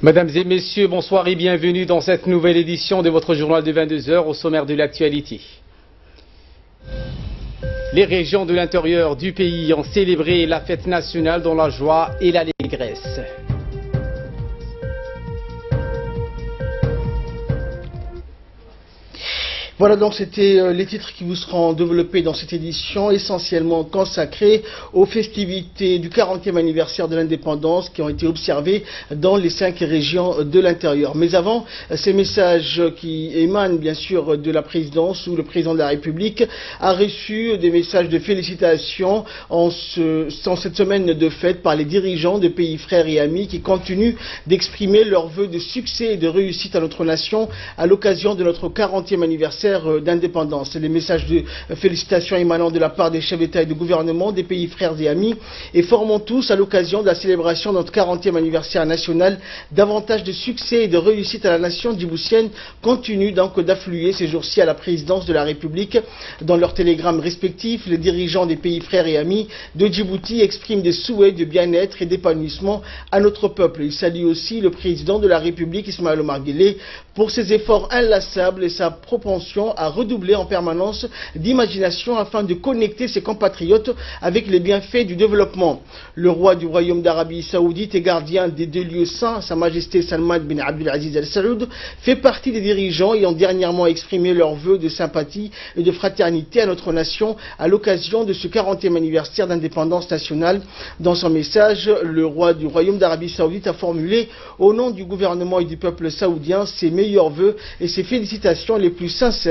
Mesdames et messieurs, bonsoir et bienvenue dans cette nouvelle édition de votre journal de 22 heures au sommaire de l'actualité. Les régions de l'intérieur du pays ont célébré la fête nationale dans la joie et l'allégresse. Voilà, donc c'était les titres qui vous seront développés dans cette édition, essentiellement consacrés aux festivités du 40e anniversaire de l'indépendance qui ont été observées dans les 5 régions de l'intérieur. Mais avant, ces messages qui émanent bien sûr de la présidence, où le président de la République a reçu des messages de félicitations en cette semaine de fête par les dirigeants de pays frères et amis qui continuent d'exprimer leurs vœux de succès et de réussite à notre nation à l'occasion de notre 40e anniversaire d'indépendance. Les messages de félicitations émanant de la part des chefs d'État et de gouvernement des pays frères et amis et formons tous à l'occasion de la célébration de notre 40e anniversaire national davantage de succès et de réussite à la nation djiboutienne continue donc d'affluer ces jours-ci à la présidence de la République. Dans leurs télégrammes respectifs, les dirigeants des pays frères et amis de Djibouti expriment des souhaits de bien-être et d'épanouissement à notre peuple. Il salue aussi le président de la République, Ismaël Omar Guelleh, pour ses efforts inlassables et sa propension à redoubler en permanence d'imagination afin de connecter ses compatriotes avec les bienfaits du développement. Le roi du royaume d'Arabie Saoudite et gardien des 2 lieux saints, Sa Majesté Salman bin Abdulaziz Al Saoud, fait partie des dirigeants ayant dernièrement exprimé leurs vœux de sympathie et de fraternité à notre nation à l'occasion de ce 40e anniversaire d'indépendance nationale. Dans son message, le roi du royaume d'Arabie Saoudite a formulé au nom du gouvernement et du peuple saoudien ses meilleurs vœux et ses félicitations les plus sincères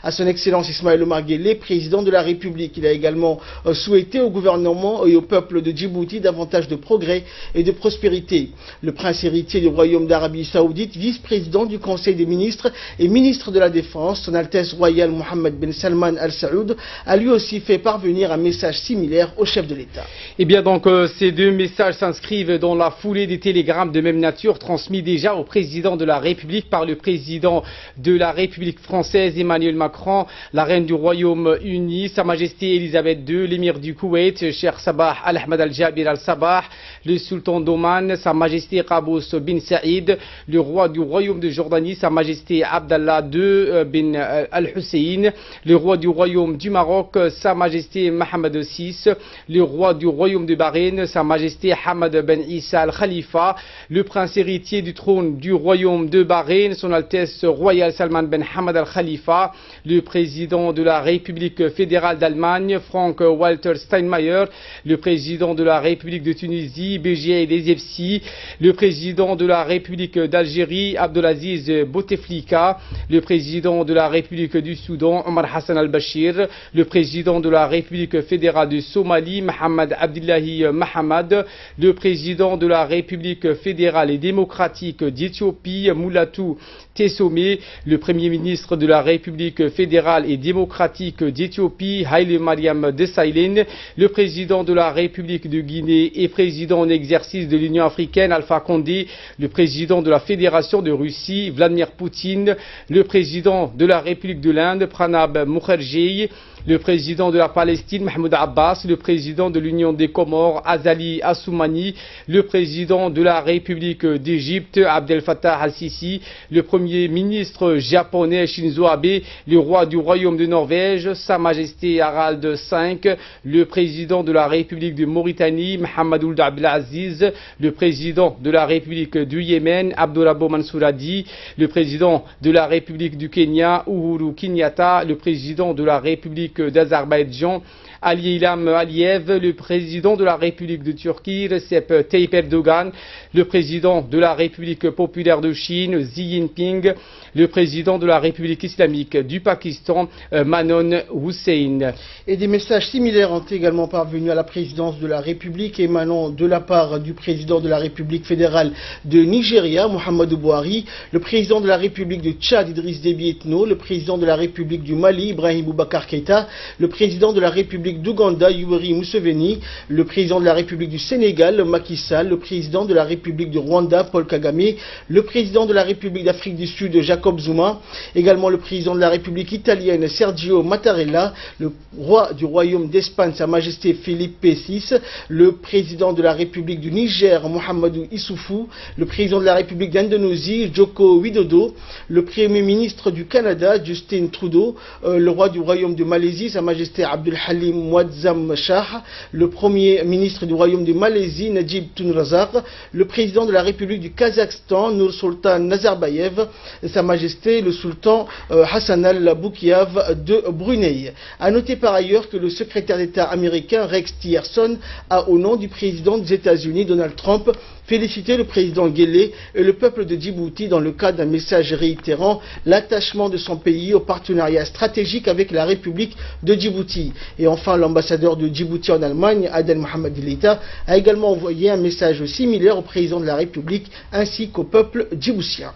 à son excellence Ismaël Omar Guelleh, président de la République. Il a également souhaité au gouvernement et au peuple de Djibouti davantage de progrès et de prospérité. Le prince héritier du royaume d'Arabie Saoudite, vice-président du Conseil des ministres et ministre de la Défense, son Altesse royale Mohammed bin Salman Al Saoud, a lui aussi fait parvenir un message similaire au chef de l'État. Et bien donc ces deux messages s'inscrivent dans la foulée des télégrammes de même nature transmis déjà au président de la République par le président de la République française Emmanuel Macron, la reine du Royaume-Uni, Sa Majesté Elisabeth II, l'émir du Koweït, Cheikh Sabah Al-Ahmad Al-Jabir Al-Sabah, le sultan d'Oman, Sa Majesté Qaboos bin Saïd, le roi du Royaume de Jordanie, Sa Majesté Abdallah II bin Al-Hussein, le roi du Royaume du Maroc, Sa Majesté Mohammed VI, le roi du Royaume de Bahreïn, Sa Majesté Hamad ben Issa Al-Khalifa, le prince héritier du trône du Royaume de Bahreïn, Son Altesse royale Salman ben Hamad Al-Khalifa, le président de la République fédérale d'Allemagne, Frank-Walter Steinmeier, le président de la République de Tunisie, Béji Essebsi, le président de la République d'Algérie, Abdelaziz Bouteflika, le président de la République du Soudan, Omar Hassan al-Bashir, le président de la République fédérale de Somalie, Mohamed Abdullahi Mohamed, le président de la République fédérale et démocratique d'Éthiopie, Mulatu Tessome, le premier ministre de la République fédérale et démocratique d'Éthiopie, Haile Mariam Desalegn, le président de la République de Guinée et président en exercice de l'Union africaine, Alpha Condé, le président de la Fédération de Russie, Vladimir Poutine, le président de la République de l'Inde, Pranab Mukherjee, le président de la Palestine, Mahmoud Abbas, le président de l'Union des Comores, Azali Assoumani, le président de la République d'Égypte, Abdel Fattah al-Sisi, le premier ministre japonais, Shinzo Abe, le roi du Royaume de Norvège, Sa Majesté Harald V, le président de la République de Mauritanie, Mohamed Ould Abdelaziz, le président de la République du Yémen, Abdurrabbo Mansour Hadi, le président de la République du Kenya, Uhuru Kenyatta, le président de la République d'Azerbaïdjan, Ali Ilham Aliyev, le président de la République de Turquie, Recep Tayyip Erdogan, le président de la République populaire de Chine, Xi Jinping, le président de la République islamique du Pakistan, Manon Hussein. Et des messages similaires ont également parvenu à la présidence de la République émanant de la part du président de la République fédérale de Nigeria, Muhammadu Buhari, le président de la République de Tchad, Idriss Déby Itno, le président de la République du Mali, Ibrahim Boubacar Keïta, le président de la République République d'Ouganda, Yoweri Museveni, le président de la République du Sénégal, Macky Sall, le président de la République du Rwanda, Paul Kagame, le président de la République d'Afrique du Sud, Jacob Zuma, également le président de la République italienne, Sergio Mattarella, le roi du Royaume d'Espagne, Sa Majesté Philippe VI, le président de la République du Niger, Mohamedou Issoufou, le président de la République d'Indonésie, Joko Widodo, le Premier ministre du Canada, Justin Trudeau, le roi du Royaume de Malaisie, Sa Majesté Abdul Halim Muazzam Shah, le Premier ministre du Royaume de Malaisie, Najib Tun Razak, le président de la République du Kazakhstan, Nursultan Nazarbayev, Sa Majesté le Sultan Hassan al-Boukiev de Brunei. A noter par ailleurs que le secrétaire d'État américain Rex Tillerson a, au nom du président des États-Unis, Donald Trump, félicité le président Guelleh et le peuple de Djibouti dans le cadre d'un message réitérant l'attachement de son pays au partenariat stratégique avec la République de Djibouti. Et enfin, l'ambassadeur de Djibouti en Allemagne, Adel Mohamed Delita, a également envoyé un message similaire au président de la République ainsi qu'au peuple djiboutien.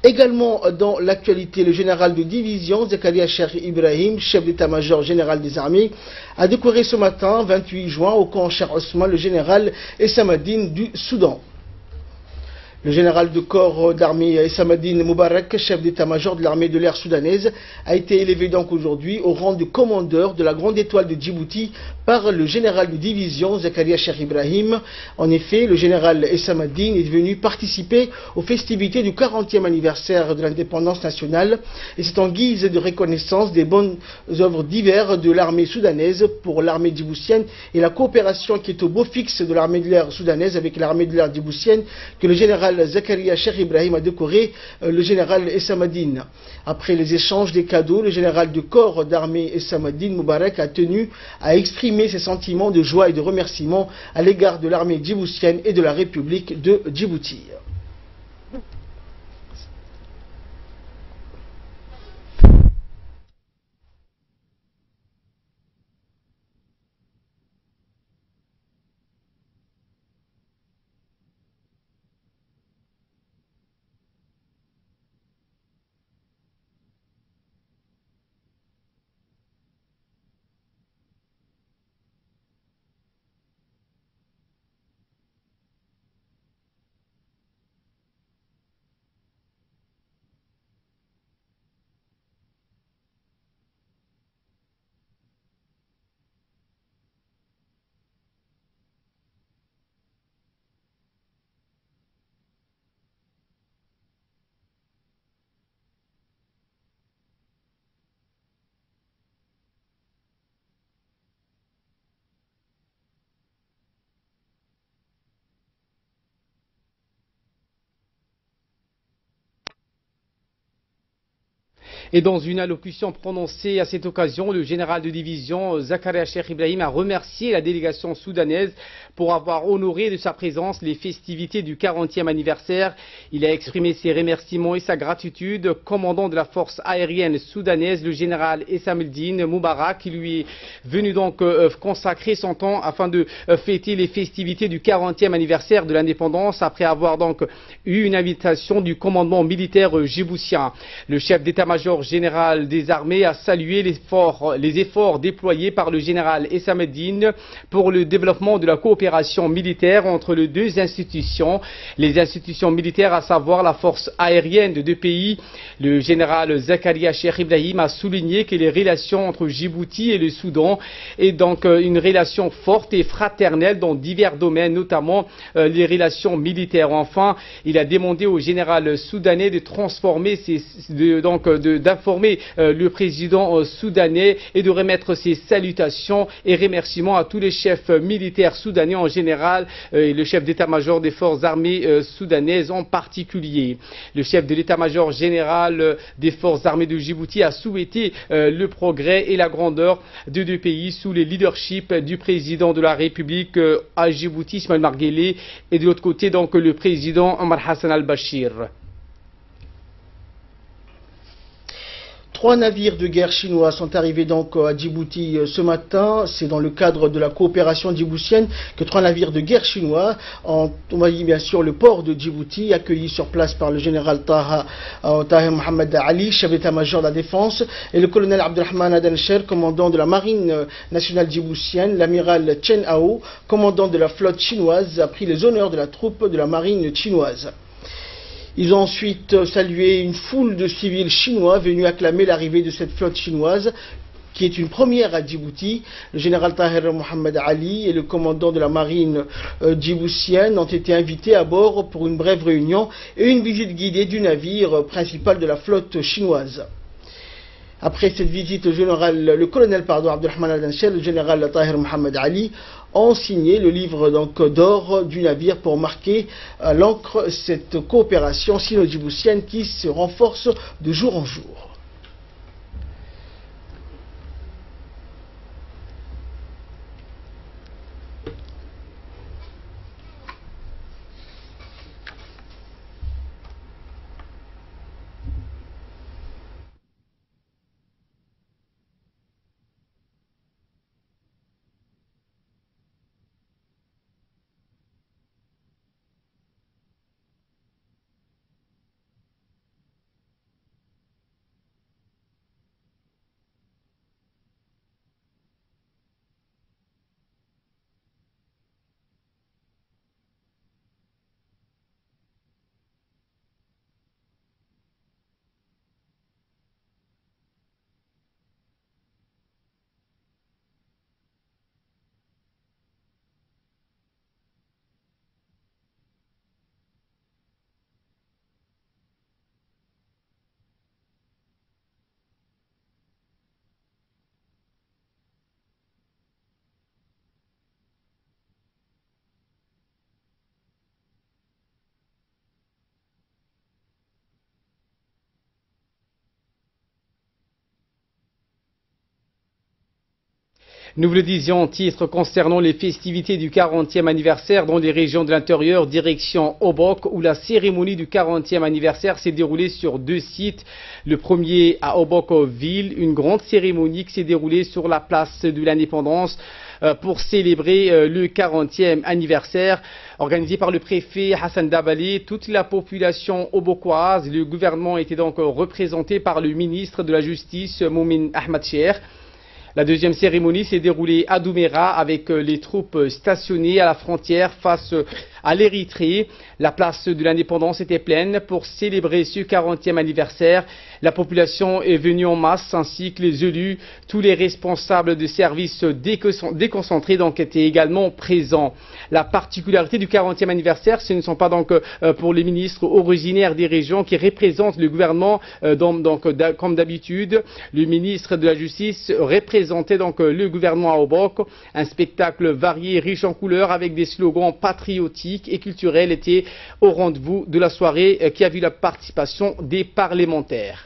Également dans l'actualité, le général de division Zakaria Cheikh Ibrahim, chef d'état-major général des armées, a décoré ce matin, 28 juin, au camp Cheikh Osman, le général Essamadine du Soudan. Le général de corps d'armée Essamadine Moubarak, chef d'état-major de l'armée de l'air soudanaise, a été élevé donc aujourd'hui au rang de commandeur de la Grande Étoile de Djibouti par le général de division Zakaria Cheikh Ibrahim. En effet, le général Essamadine est venu participer aux festivités du 40e anniversaire de l'indépendance nationale et c'est en guise de reconnaissance des bonnes œuvres diverses de l'armée soudanaise pour l'armée djiboutienne et la coopération qui est au beau fixe de l'armée de l'air soudanaise avec l'armée de l'air djiboutienne que le général Zakaria Cheikh Ibrahim a décoré le général Essamadine. Après les échanges des cadeaux, le général de corps d'armée Essamadine Moubarak a tenu à exprimer ses sentiments de joie et de remerciement à l'égard de l'armée djiboutienne et de la République de Djibouti. Et dans une allocution prononcée à cette occasion, le général de division Zakaria Cheikh Ibrahim a remercié la délégation soudanaise pour avoir honoré de sa présence les festivités du 40e anniversaire. Il a exprimé ses remerciements et sa gratitude au commandant de la force aérienne soudanaise, le général Essamadine Moubarak, qui lui est venu donc consacrer son temps afin de fêter les festivités du 40e anniversaire de l'indépendance après avoir donc eu une invitation du commandement militaire djiboutien. Le chef d'état-major général des armées a salué les efforts déployés par le général Essamadine pour le développement de la coopération militaire entre les deux institutions, les institutions militaires à savoir la force aérienne de deux pays. Le général Zakaria Cheikh Ibrahim a souligné que les relations entre Djibouti et le Soudan est donc une relation forte et fraternelle dans divers domaines, notamment les relations militaires. Enfin, il a demandé au général soudanais de transformer d'informer le président soudanais et de remettre ses salutations et remerciements à tous les chefs militaires soudanais en général et le chef d'état-major des forces armées soudanaises en particulier. Le chef de l'état-major général des forces armées de Djibouti a souhaité le progrès et la grandeur de deux pays sous le leadership du président de la République à Djibouti, Ismaël Omar Guelleh, et de l'autre côté donc le président Omar Hassan al-Bashir. 3 navires de guerre chinois sont arrivés donc à Djibouti ce matin. C'est dans le cadre de la coopération djiboutienne que 3 navires de guerre chinois ont envahi bien sûr le port de Djibouti, accueillis sur place par le général Tahir Mohamed Ali, chef d'état-major de la défense, et le colonel Abdelrahman Adencher, commandant de la marine nationale djiboutienne. L'amiral Chen Hao, commandant de la flotte chinoise, a pris les honneurs de la troupe de la marine chinoise. Ils ont ensuite salué une foule de civils chinois venus acclamer l'arrivée de cette flotte chinoise, qui est une première à Djibouti. Le général Tahir Mohamed Ali et le commandant de la marine djiboutienne ont été invités à bord pour une brève réunion et une visite guidée du navire principal de la flotte chinoise. Après cette visite, le colonel Abdelrahman Adencher et le général Tahir Mohamed Ali ont signé le livre d'or du navire pour marquer à l'encre cette coopération sino-djiboutienne qui se renforce de jour en jour. Nous vous le disions, titre concernant les festivités du 40e anniversaire dans les régions de l'intérieur, direction Obok, où la cérémonie du 40e anniversaire s'est déroulée sur 2 sites. Le premier à Obok-Ville, une grande cérémonie qui s'est déroulée sur la place de l'Indépendance pour célébrer le 40e anniversaire, organisé par le préfet Hassan Dabali. Toute la population obokoise, le gouvernement était donc représenté par le ministre de la Justice, Moumin Ahmad Cheikh. La deuxième cérémonie s'est déroulée à Douméra avec les troupes stationnées à la frontière face à l'Érythrée. La place de l'Indépendance était pleine pour célébrer ce 40e anniversaire. La population est venue en masse ainsi que les élus. Tous les responsables de services déconcentrés donc étaient également présents. La particularité du 40e anniversaire, ce ne sont pas donc pour les ministres originaires des régions qui représentent le gouvernement comme d'habitude. Le ministre de la Justice représentait donc le gouvernement à Obok. Un spectacle varié, riche en couleurs avec des slogans patriotiques et culturels était au rendez-vous de la soirée qui a vu la participation des parlementaires.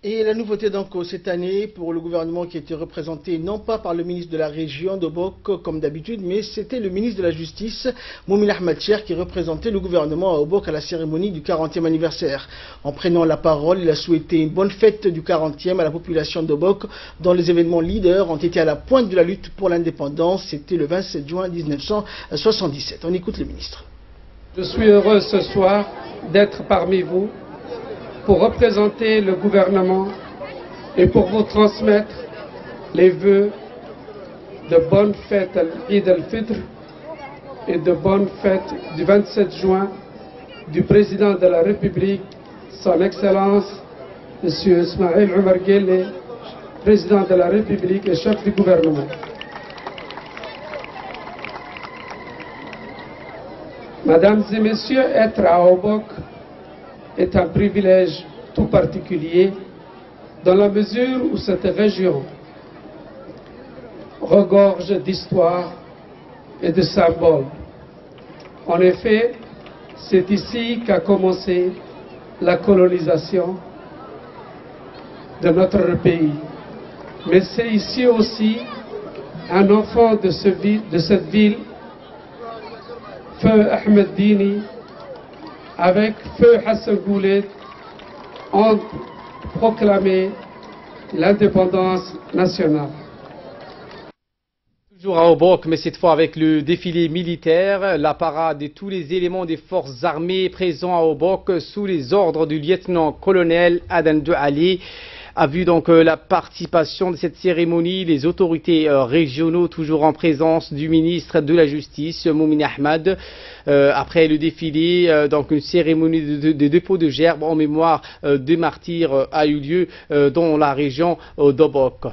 Et la nouveauté donc cette année pour le gouvernement qui était représenté non pas par le ministre de la région d'Obok comme d'habitude, mais c'était le ministre de la Justice, Moumin Ahmed Cher, qui représentait le gouvernement à Obok à la cérémonie du 40e anniversaire. En prenant la parole, il a souhaité une bonne fête du 40e à la population d'Obok, dont les événements leaders ont été à la pointe de la lutte pour l'indépendance. C'était le 27 juin 1977. On écoute le ministre. Je suis heureux ce soir d'être parmi vous pour représenter le gouvernement et pour vous transmettre les vœux de bonne fête Eid al-Fitr et de bonne fête du 27 juin du président de la République, son Excellence, M. Ismaël Omar Guelleh, président de la République et chef du gouvernement. Mesdames et messieurs, être à Obok est un privilège tout particulier dans la mesure où cette région regorge d'histoire et de symboles. En effet, c'est ici qu'a commencé la colonisation de notre pays. Mais c'est ici aussi un enfant de cette ville, Feu Ahmed Dini, avec Feu Hassan Goulet, ont proclamé l'indépendance nationale. Toujours à Obok, mais cette fois avec le défilé militaire, la parade et tous les éléments des forces armées présents à Obok sous les ordres du lieutenant-colonel Adan Douali a vu donc la participation de cette cérémonie, les autorités régionaux toujours en présence du ministre de la Justice, Moumin Ahmed. Après le défilé, donc une cérémonie de dépôt de gerbes en mémoire des martyrs a eu lieu dans la région d'Obok.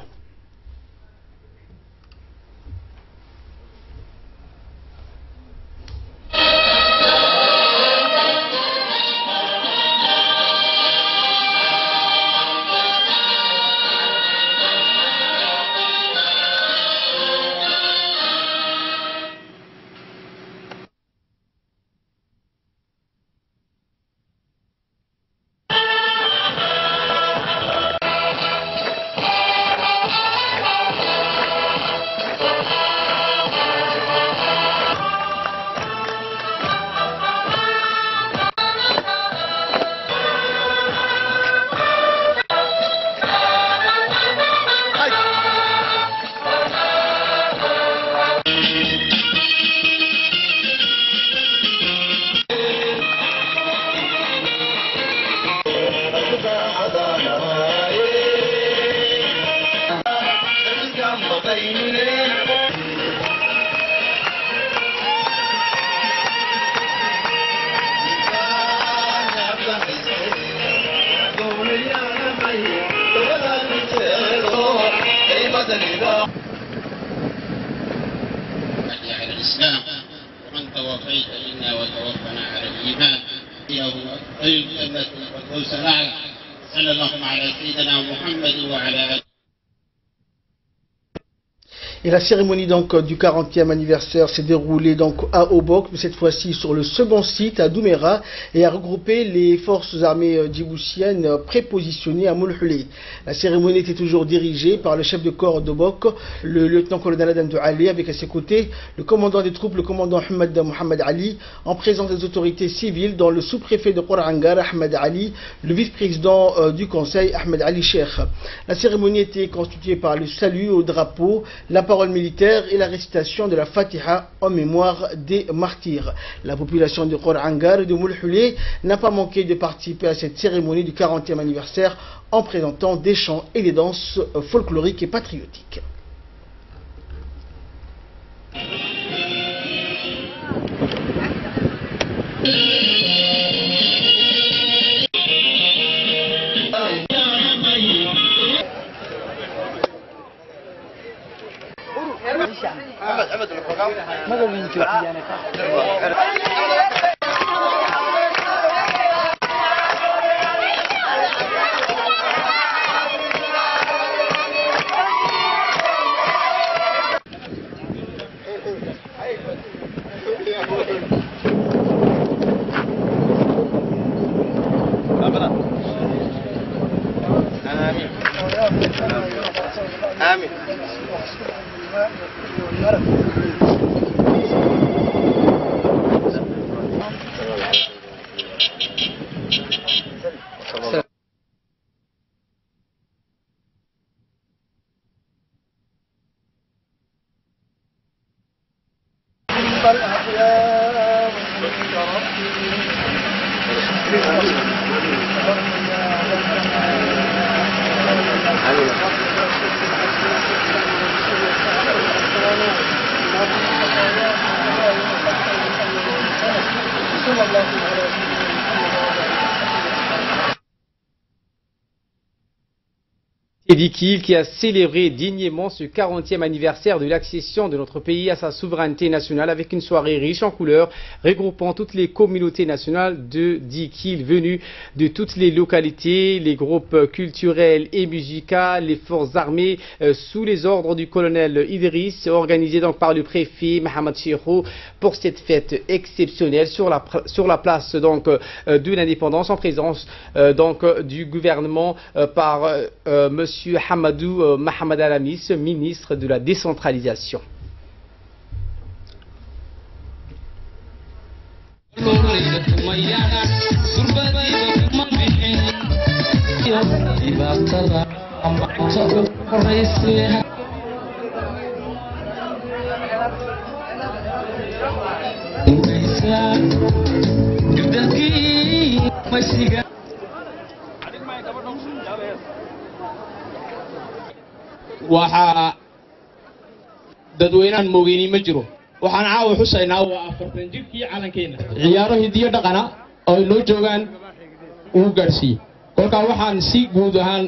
على الإسلام ومن توفيت منا وتوفنا على الإيمان له الجنة والفردوس الأعلى. صلى الله على سيدنا محمد وعلى آله. Et la cérémonie donc du 40e anniversaire s'est déroulée donc à Obok, mais cette fois-ci sur le second site à Doumera, et a regroupé les forces armées djiboutiennes prépositionnées à Moulhoulé. La cérémonie était toujours dirigée par le chef de corps d'Obok, le lieutenant-colonel Adan Douali, avec à ses côtés le commandant des troupes, le commandant Mohamed Ali, en présence des autorités civiles, dont le sous-préfet de Korangar, Ahmed Ali, le vice-président du conseil, Ahmed Ali Sheikh. La cérémonie était constituée par le salut au drapeau, la parole militaire et la récitation de la Fatiha en mémoire des martyrs. La population de Korangar et de Moulhoulé n'a pas manqué de participer à cette cérémonie du 40e anniversaire en présentant des chants et des danses folkloriques et patriotiques. Eddy Keel qui a célébré dignement ce 40e anniversaire de l'accession de notre pays à sa souveraineté nationale avec une soirée riche en couleurs regroupant toutes les communautés nationales de Eddy Keel venues de toutes les localités, les groupes culturels et musicaux, les forces armées sous les ordres du colonel Idriss, organisé donc par le préfet Mohamed Cheikhou pour cette fête exceptionnelle sur la place donc de l'indépendance en présence donc du gouvernement par Monsieur Hamadou Mohamed Alamis, ministre de la décentralisation. waxaa dadweynahan moogeyni ma jiro waxaan caawa xusaynaa waa 40 jirkii calankeena ciyaaro hidiyo dhaqana oo noo joogaan uu gaarsiiyey kolkaa waxaan si guud ahaan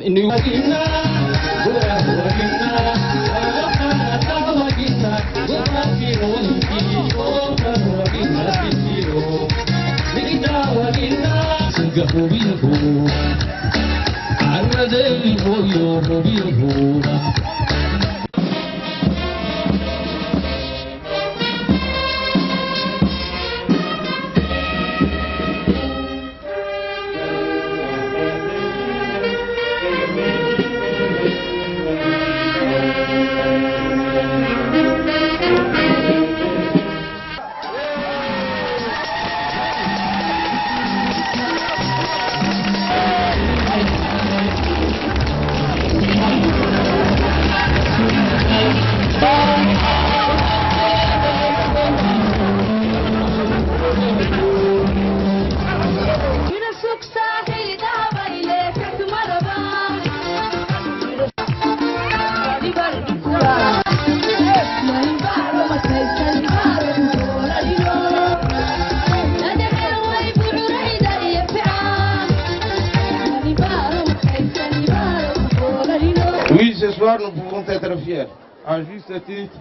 Oui, ce soir, nous pouvons être fiers, à juste titre,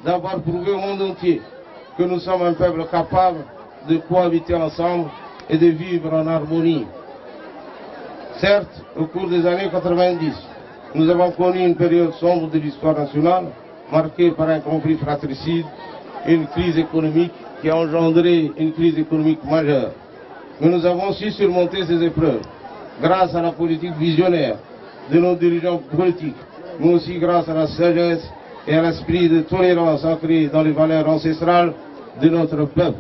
d'avoir prouvé au monde entier que nous sommes un peuple capable de cohabiter ensemble et de vivre en harmonie. Certes, au cours des années 90, nous avons connu une période sombre de l'histoire nationale, marquée par un conflit fratricide et une crise économique qui a engendré une crise économique majeure. Mais nous avons su surmonter ces épreuves grâce à la politique visionnaire de nos dirigeants politiques, mais aussi grâce à la sagesse et à l'esprit de tolérance ancré dans les valeurs ancestrales de notre peuple.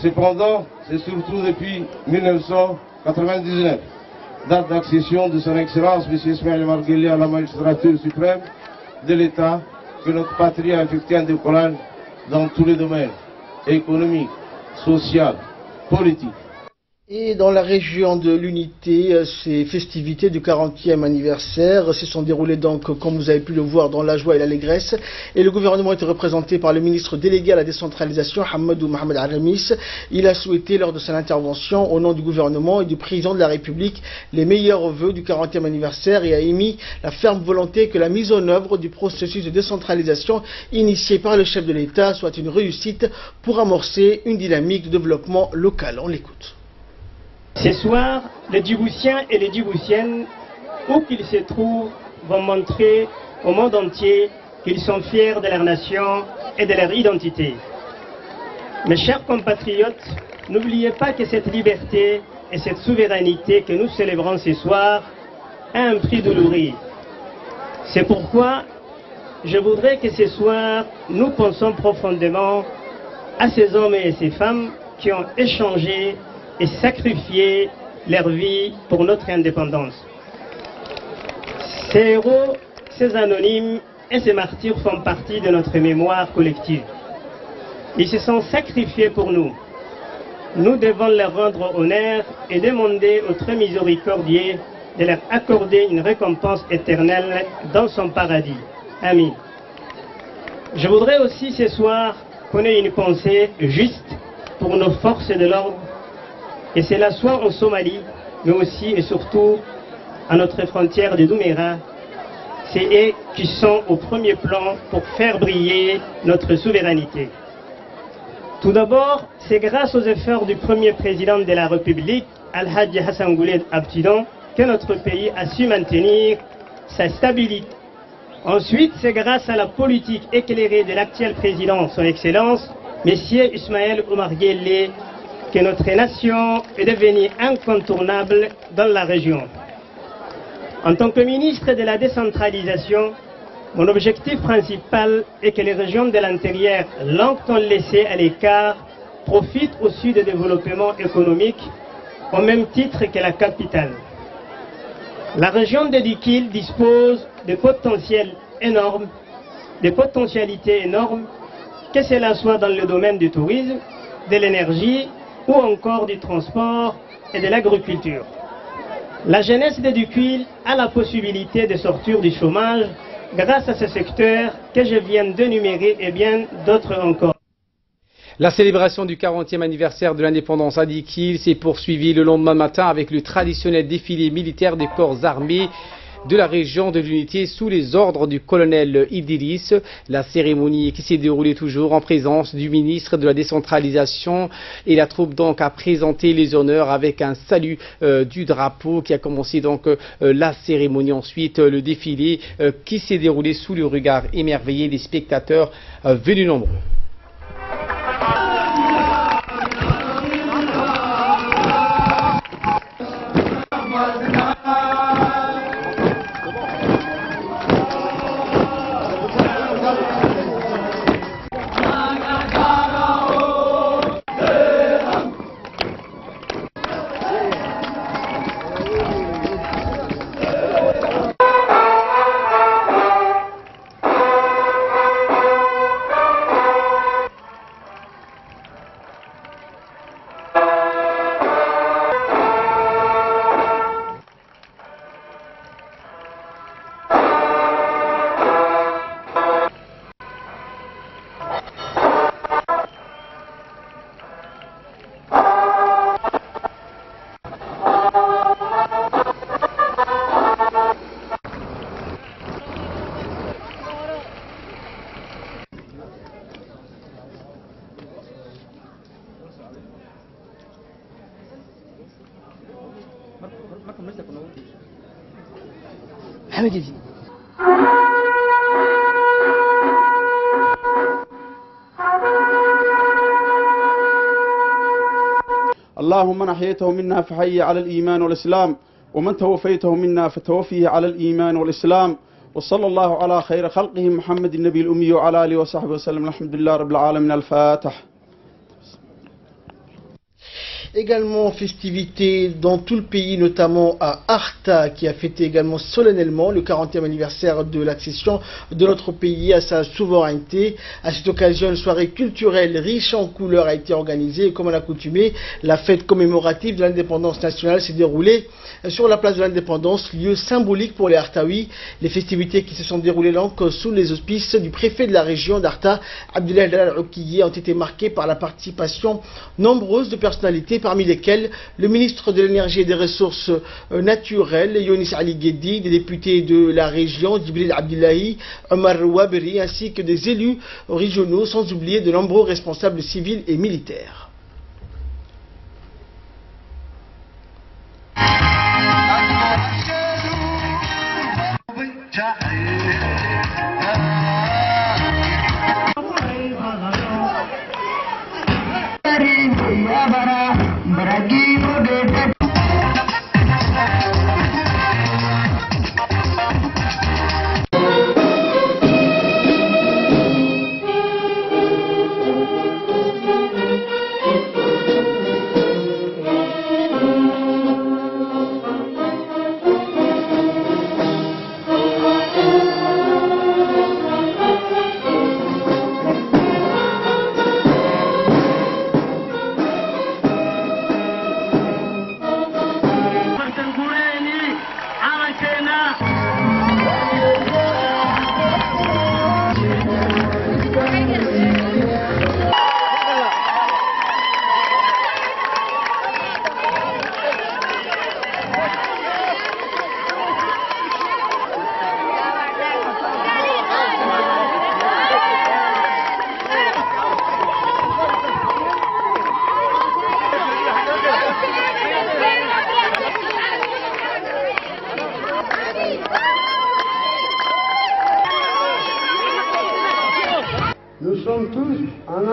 Cependant, c'est surtout depuis 1999, date d'accession de son Excellence M. Ismaël Omar Guelleh à la magistrature suprême de l'État, que notre patrie a effectué un décollage dans tous les domaines, économiques, social, politique. Et dans la région de l'Unité, ces festivités du 40e anniversaire se sont déroulées donc, comme vous avez pu le voir, dans la joie et l'allégresse. Et le gouvernement était représenté par le ministre délégué à la décentralisation, Hamadou Mohamed Alamis. Il a souhaité, lors de son intervention, au nom du gouvernement et du président de la République, les meilleurs vœux du 40e anniversaire et a émis la ferme volonté que la mise en œuvre du processus de décentralisation initié par le chef de l'État soit une réussite pour amorcer une dynamique de développement local. On l'écoute. Ce soir, les Djiboutiens et les Djiboutiennes, où qu'ils se trouvent, vont montrer au monde entier qu'ils sont fiers de leur nation et de leur identité. Mes chers compatriotes, n'oubliez pas que cette liberté et cette souveraineté que nous célébrons ce soir a un prix douloureux. C'est pourquoi je voudrais que ce soir, nous pensions profondément à ces hommes et ces femmes qui ont échangé et sacrifié leur vie pour notre indépendance. Ces héros, ces anonymes et ces martyrs font partie de notre mémoire collective. Ils se sont sacrifiés pour nous. Nous devons leur rendre honneur et demander au très miséricordieux de leur accorder une récompense éternelle dans son paradis. Amin. Je voudrais aussi ce soir qu'on ait une pensée juste pour nos forces de l'ordre, et cela soit en Somalie, mais aussi et surtout à notre frontière de Douméra. C'est eux qui sont au premier plan pour faire briller notre souveraineté. Tout d'abord, c'est grâce aux efforts du premier président de la République, Al-Hadji Hassan Goulet Abtidon, que notre pays a su maintenir sa stabilité. Ensuite, c'est grâce à la politique éclairée de l'actuel président, son Excellence, M. Ismaël Omar Guelleh, que notre nation est devenue incontournable dans la région. En tant que ministre de la décentralisation, mon objectif principal est que les régions de l'intérieur, longtemps laissées à l'écart, profitent aussi du développement économique au même titre que la capitale. La région de Dikil dispose de potentialités énormes, que cela soit dans le domaine du tourisme, de l'énergie ou encore du transport et de l'agriculture. La jeunesse de Dikil a la possibilité de sortir du chômage grâce à ce secteur que je viens d'énumérer et bien d'autres encore. La célébration du 40e anniversaire de l'indépendance à Dikil s'est poursuivie le lendemain matin avec le traditionnel défilé militaire des corps armés de la région de l'unité sous les ordres du colonel Idriss. La cérémonie qui s'est déroulée toujours en présence du ministre de la décentralisation, et la troupe donc a présenté les honneurs avec un salut du drapeau qui a commencé donc la cérémonie. Ensuite le défilé qui s'est déroulé sous le regard émerveillé des spectateurs venus nombreux. اللهم من أحييته منا فحي على الإيمان والإسلام ومن توفيته منا فتوفيه على الإيمان والإسلام وصلى الله على خير خلقه محمد النبي الأمي وعلى آله وصحبه وسلم. الحمد لله رب العالمين. الفاتح. Également festivités dans tout le pays, notamment à Arta, qui a fêté également solennellement le 40e anniversaire de l'accession de notre pays à sa souveraineté. À cette occasion, une soirée culturelle riche en couleurs a été organisée. Et comme à l'accoutumée, la fête commémorative de l'indépendance nationale s'est déroulée sur la place de l'indépendance, lieu symbolique pour les Artaouis. Les festivités qui se sont déroulées donc sous les auspices du préfet de la région d'Arta, Abdoulaye Dalal-Oukiye, ont été marquées par la participation nombreuse de personnalités, parmi lesquels le ministre de l'énergie et des ressources naturelles, Younis Ali Guedi, des députés de la région, Djibril Abdillahi, Omar Waberi, ainsi que des élus régionaux, sans oublier de nombreux responsables civils et militaires.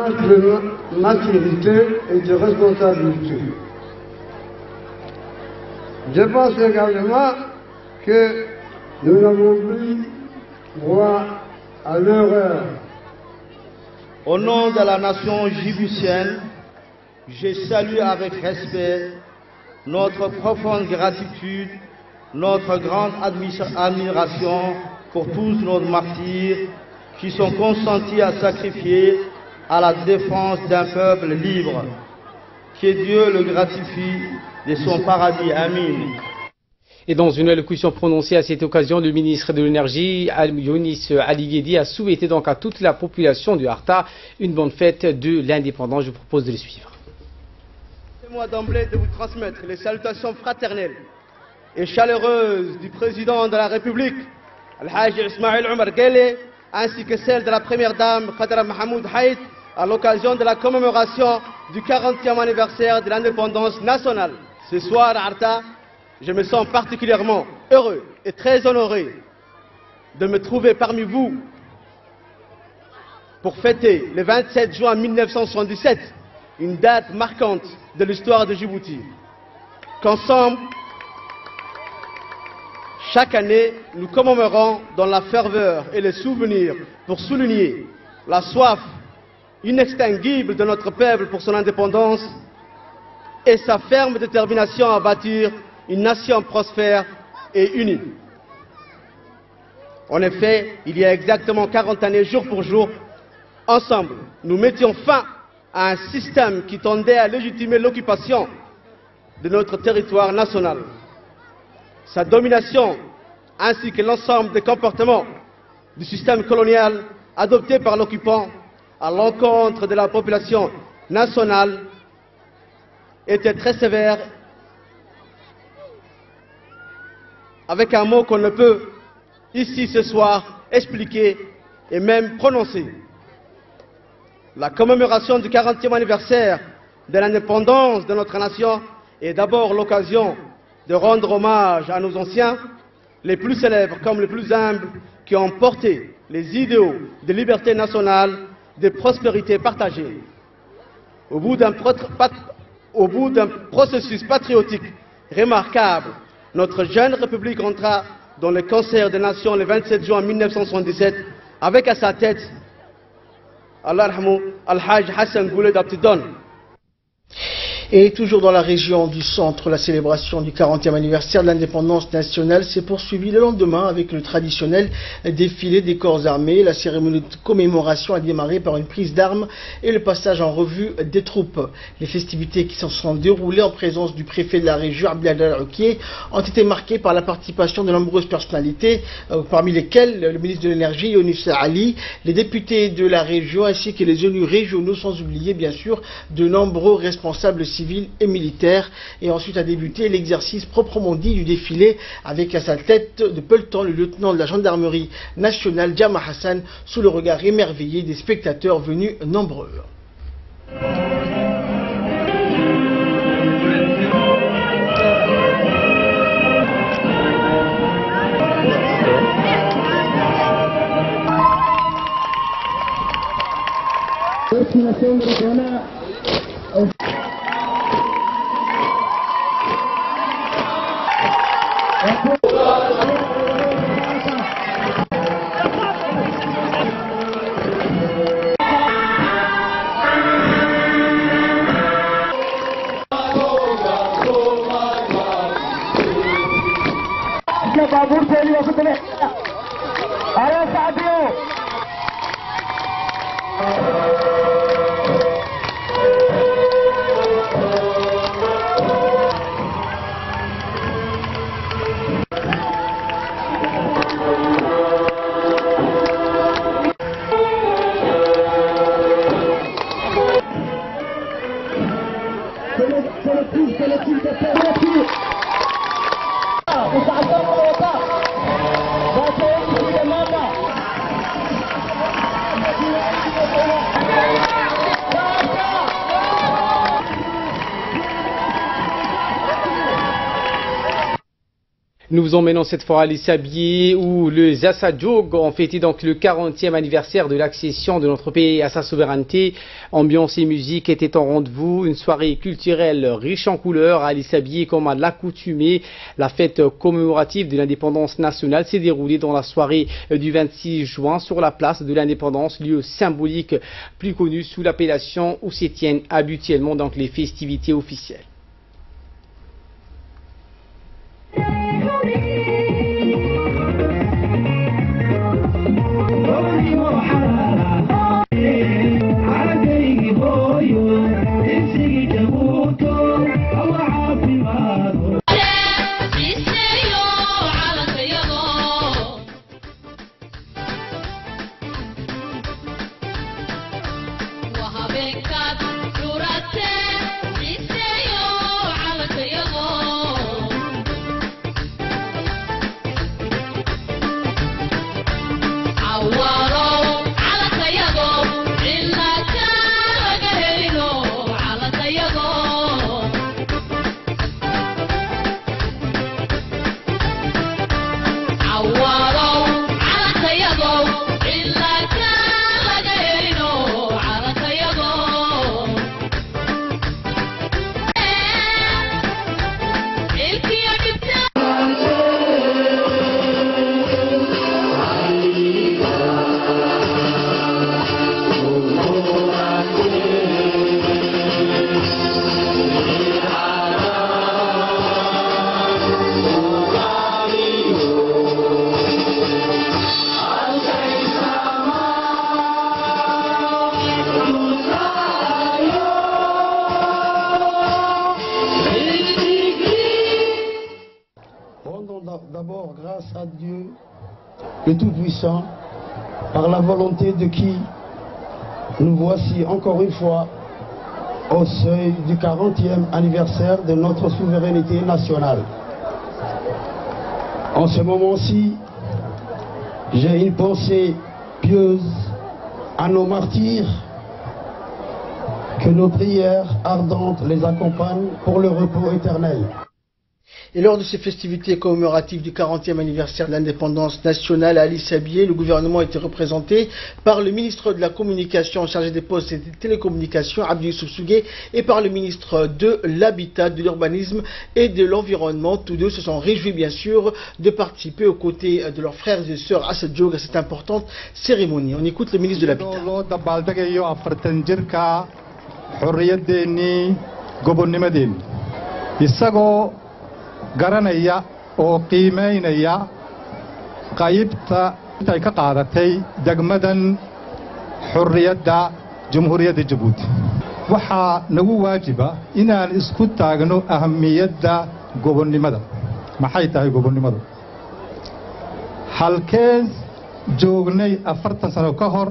image de maturité et de responsabilité. Je pense également que nous n'avons plus droit à l'erreur. Au nom de la nation djiboutienne, je salue avec respect notre profonde gratitude, notre grande admiration pour tous nos martyrs qui sont consentis à sacrifier à la défense d'un peuple libre. Que Dieu le gratifie de son paradis. Amin. Et dans une allocution prononcée à cette occasion, le ministre de l'Énergie, Younis Ali Guedi, a souhaité donc à toute la population du Arta une bonne fête de l'indépendance. Je vous propose de le suivre. Permettez-moi d'emblée de vous transmettre les salutations fraternelles et chaleureuses du président de la République, Al-Hajj Ismaïl Omar Guelleh, ainsi que celle de la première dame, Khadra Mahmoud Haït, à l'occasion de la commémoration du 40e anniversaire de l'indépendance nationale. Ce soir à Arta, je me sens particulièrement heureux et très honoré de me trouver parmi vous pour fêter le 27 juin 1977, une date marquante de l'histoire de Djibouti. Qu'ensemble, chaque année, nous commémorons dans la ferveur et les souvenirs pour souligner la soif inextinguible de notre peuple pour son indépendance et sa ferme détermination à bâtir une nation prospère et unie. En effet, il y a exactement 40 années, jour pour jour, ensemble, nous mettions fin à un système qui tendait à légitimer l'occupation de notre territoire national. Sa domination, ainsi que l'ensemble des comportements du système colonial adopté par l'occupant à l'encontre de la population nationale, était très sévère, avec un mot qu'on ne peut ici ce soir expliquer et même prononcer. La commémoration du 40e anniversaire de l'indépendance de notre nation est d'abord l'occasion de rendre hommage à nos anciens, les plus célèbres comme les plus humbles, qui ont porté les idéaux de liberté nationale, de prospérité partagée. Au bout d'un processus patriotique remarquable, notre jeune République entra dans le concert des nations le 27 juin 1977 avec à sa tête Al-Hajj Hassan Gouled Abtidon. Et toujours dans la région du centre, la célébration du 40e anniversaire de l'indépendance nationale s'est poursuivie le lendemain avec le traditionnel défilé des corps armés. La cérémonie de commémoration a démarré par une prise d'armes et le passage en revue des troupes. Les festivités qui s'en sont déroulées en présence du préfet de la région, Abdelkader Al-Rukiye, ont été marquées par la participation de nombreuses personnalités, parmi lesquelles le ministre de l'Énergie, Younis Ali, les députés de la région ainsi que les élus régionaux, sans oublier bien sûr de nombreux responsables civils et militaires. Et ensuite a débuté l'exercice proprement dit du défilé avec à sa tête de peloton le lieutenant de la gendarmerie nationale, Djama Hassan, sous le regard émerveillé des spectateurs venus nombreux. Nous emmenons cette fois à Lissabé où le Zassadjoug ont fêté donc le 40e anniversaire de l'accession de notre pays à sa souveraineté. Ambiance et musique étaient en rendez-vous. Une soirée culturelle riche en couleurs à Lissabé comme à l'accoutumée. La fête commémorative de l'indépendance nationale s'est déroulée dans la soirée du 26 juin sur la place de l'indépendance, lieu symbolique plus connu sous l'appellation où s'y tiennent habituellement donc les festivités officielles. D'abord grâce à Dieu, le Tout-Puissant, par la volonté de qui nous voici encore une fois au seuil du 40e anniversaire de notre souveraineté nationale. En ce moment-ci, j'ai une pensée pieuse à nos martyrs, que nos prières ardentes les accompagnent pour le repos éternel. Et lors de ces festivités commémoratives du 40e anniversaire de l'indépendance nationale à Lissabé, le gouvernement a été représenté par le ministre de la Communication chargé des Postes et des Télécommunications, Abdou Youssouf Sougué, et par le ministre de l'Habitat, de l'Urbanisme et de l'Environnement. Tous deux se sont réjouis bien sûr de participer aux côtés de leurs frères et sœurs à cette importante cérémonie. On écoute le ministre de l'Habitat. garanaya oo qiimeynaya qaybta ay ka qaadatay degmadan xurriyadda Jamhuuriyadda Djibouti waxa nagu waajiba inaan isku taagno ahamiyadda gobonnimada maxay tahay gobonnimadu halkeen joognay 40 sano ka hor.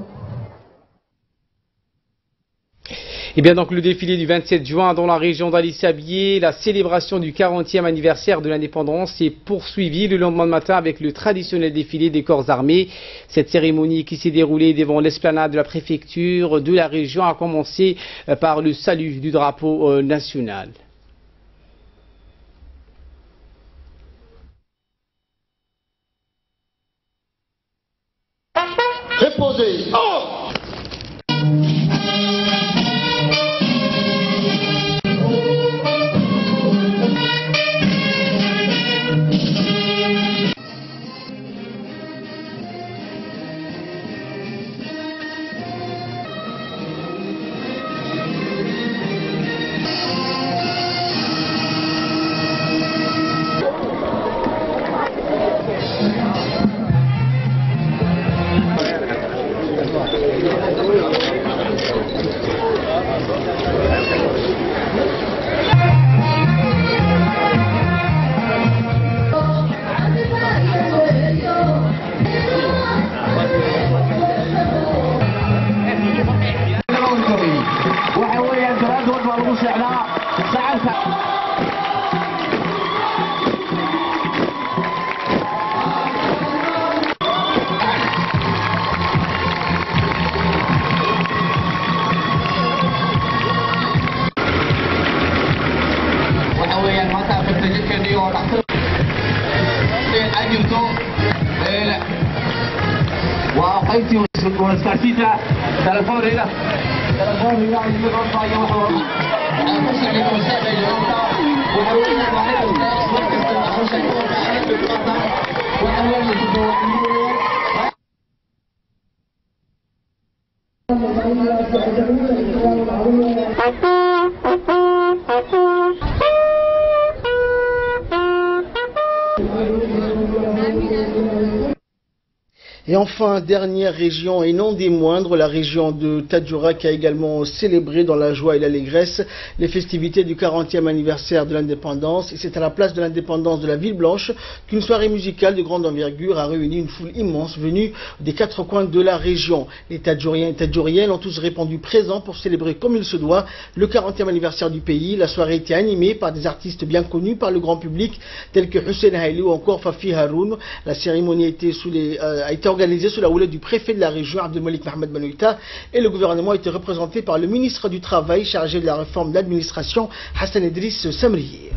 Et bien donc le défilé du 27 juin dans la région d'Ali-Sabié, la célébration du 40e anniversaire de l'indépendance s'est poursuivie le lendemain matin avec le traditionnel défilé des corps armés. Cette cérémonie qui s'est déroulée devant l'esplanade de la préfecture de la région a commencé par le salut du drapeau national. Reposez. Oh! وقيتي وسكتيتا تلفون هنا تلفون هنا عندي غرفة يوم Et enfin, dernière région et non des moindres, la région de Tadjoura qui a également célébré dans la joie et l'allégresse les festivités du 40e anniversaire de l'indépendance. Et c'est à la place de l'indépendance de la ville blanche qu'une soirée musicale de grande envergure a réuni une foule immense venue des quatre coins de la région. Les Tadjouriens et Tadjouriennes ont tous répondu présents pour célébrer comme il se doit le 40e anniversaire du pays. La soirée était animée par des artistes bien connus par le grand public tels que Hussein Haïli ou encore Fafi Haroun. La cérémonie a été organisé sous la houlette du préfet de la région, Abdelmalik Mohamed Benouita, et le gouvernement a été représenté par le ministre du Travail chargé de la réforme de l'administration, Hassan Idriss Samriye.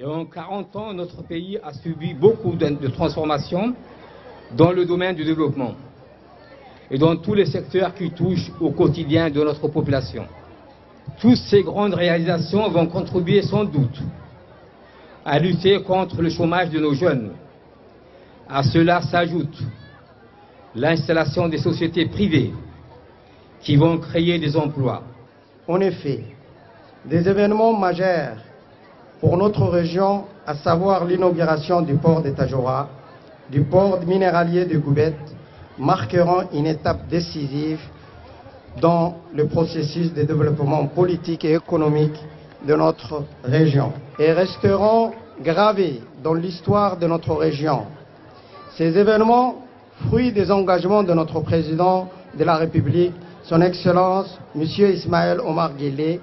En 40 ans, notre pays a subi beaucoup de transformations dans le domaine du développement et dans tous les secteurs qui touchent au quotidien de notre population. Toutes ces grandes réalisations vont contribuer sans doute à lutter contre le chômage de nos jeunes. À cela s'ajoute l'installation des sociétés privées qui vont créer des emplois. En effet, des événements majeurs pour notre région, à savoir l'inauguration du port de Tadjoura, du port minéralier de Goubet, marqueront une étape décisive dans le processus de développement politique et économique de notre région et resteront gravés dans l'histoire de notre région. Ces événements, fruits des engagements de notre président de la République, son Excellence, M. Ismaël Omar Guelleh,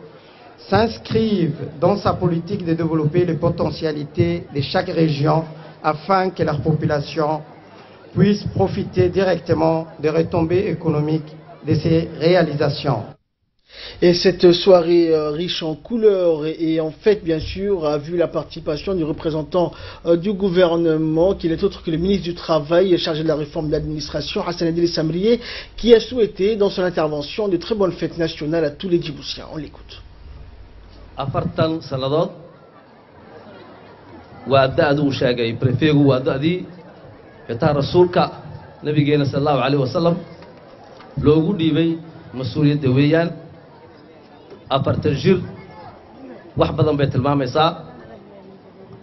s'inscrivent dans sa politique de développer les potentialités de chaque région afin que leur population puisse profiter directement des retombées économiques de ces réalisations. Et cette soirée riche en couleurs et en fête, bien sûr, a vu la participation du représentant du gouvernement, qui n'est autre que le ministre du Travail chargé de la réforme de l'administration, Hassan Idriss Samriye, qui a souhaité dans son intervention de très bonnes fêtes nationales à tous les Djiboutiens. On l'écoute. afartan sannadood waa da'du uu sheegay prefegu waa da'dii xitaa rasuulka nabigeena sallallahu alayhi wasallam loogu dhiibay mas-uuliyadda weeyaan afartan jir wax badan bay tilmaamaysaa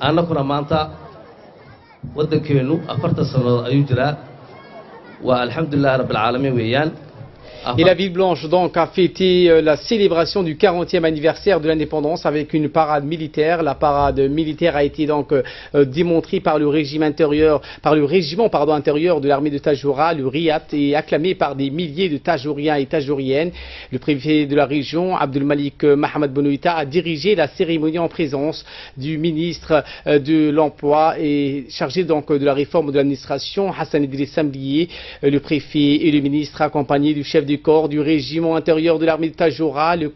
annaguna maanta waddankeennu afartan sannadood ayuu jiraa waa alxamdulillahi rabbil caalamiin weeyaan. Et la Ville Blanche donc a fêté la célébration du 40e anniversaire de l'indépendance avec une parade militaire. La parade militaire a été donc démontrée par le régiment intérieur de l'armée de Tadjoura, le RIAT, et acclamée par des milliers de Tadjouriens et Tadjouriennes. Le préfet de la région, Abdelmalik Mohamed Benouita, a dirigé la cérémonie en présence du ministre de l'Emploi et chargé donc de la réforme de l'administration, Hassan Idriss Samriye. Le préfet et le ministre accompagnés du chef du corps du régiment intérieur de l'armée de Tadjoura, le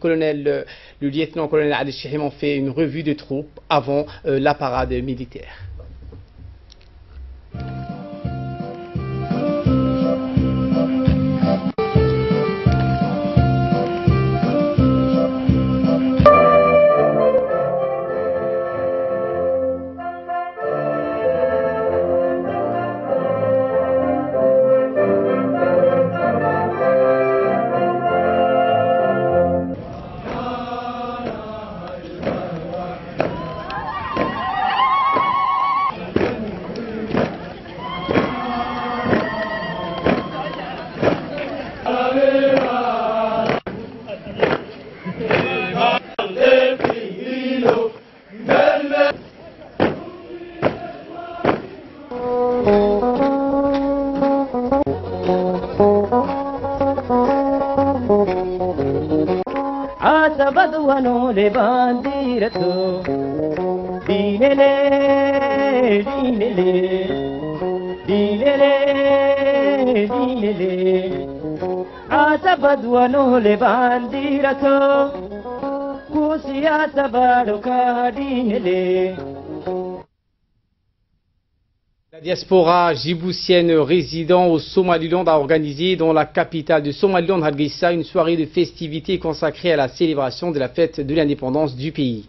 lieutenant-colonel Adel Chihim, ont fait une revue de troupes avant la parade militaire. le bandirato, dinele, dinele, dinele, dinele, asabadwano le bandirato, kusi asabadoka dinele. La diaspora djiboutienne résidant au Somaliland a organisé dans la capitale de Somaliland, Hargeisa, une soirée de festivités consacrée à la célébration de la fête de l'indépendance du pays.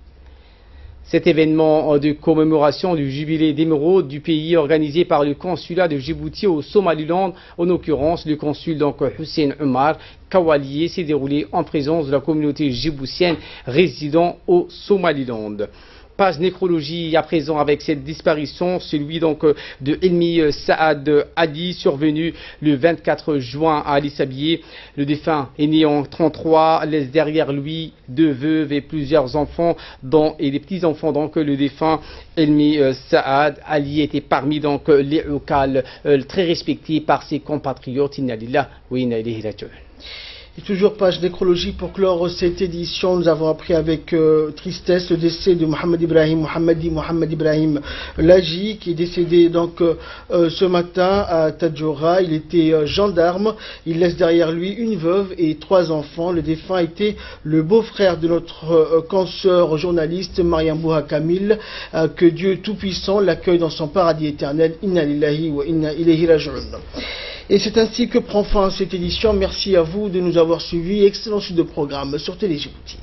Cet événement de commémoration du jubilé d'émeraude du pays organisé par le consulat de Djibouti au Somaliland, en l'occurrence le consul Hussein Omar Kawalié, s'est déroulé en présence de la communauté djiboutienne résidant au Somaliland. Page nécrologie à présent avec cette disparition, celui de Elmi Saad Adi, survenu le 24 juin à Addis Abeba. Le défunt est né en 1933, laisse derrière lui 2 veuves et plusieurs enfants et des petits-enfants. Le défunt Elmi Saad Ali était parmi les locales très respectés par ses compatriotes. Inna lillahi wa inna ilayhi raji'un. Et toujours page nécrologie pour clore cette édition. Nous avons appris avec tristesse le décès de Mohamed Ibrahim Laji, qui est décédé ce matin à Tadjoura. Il était gendarme. Il laisse derrière lui une veuve et 3 enfants. Le défunt était le beau-frère de notre consoeur journaliste Mariam Bouha Kamil. Que Dieu Tout-Puissant l'accueille dans son paradis éternel. Inna lillahi wa inna ilayhi raji'un. Et c'est ainsi que prend fin cette édition. Merci à vous de nous avoir suivis. Excellent suite de programme sur Télé Djibouti.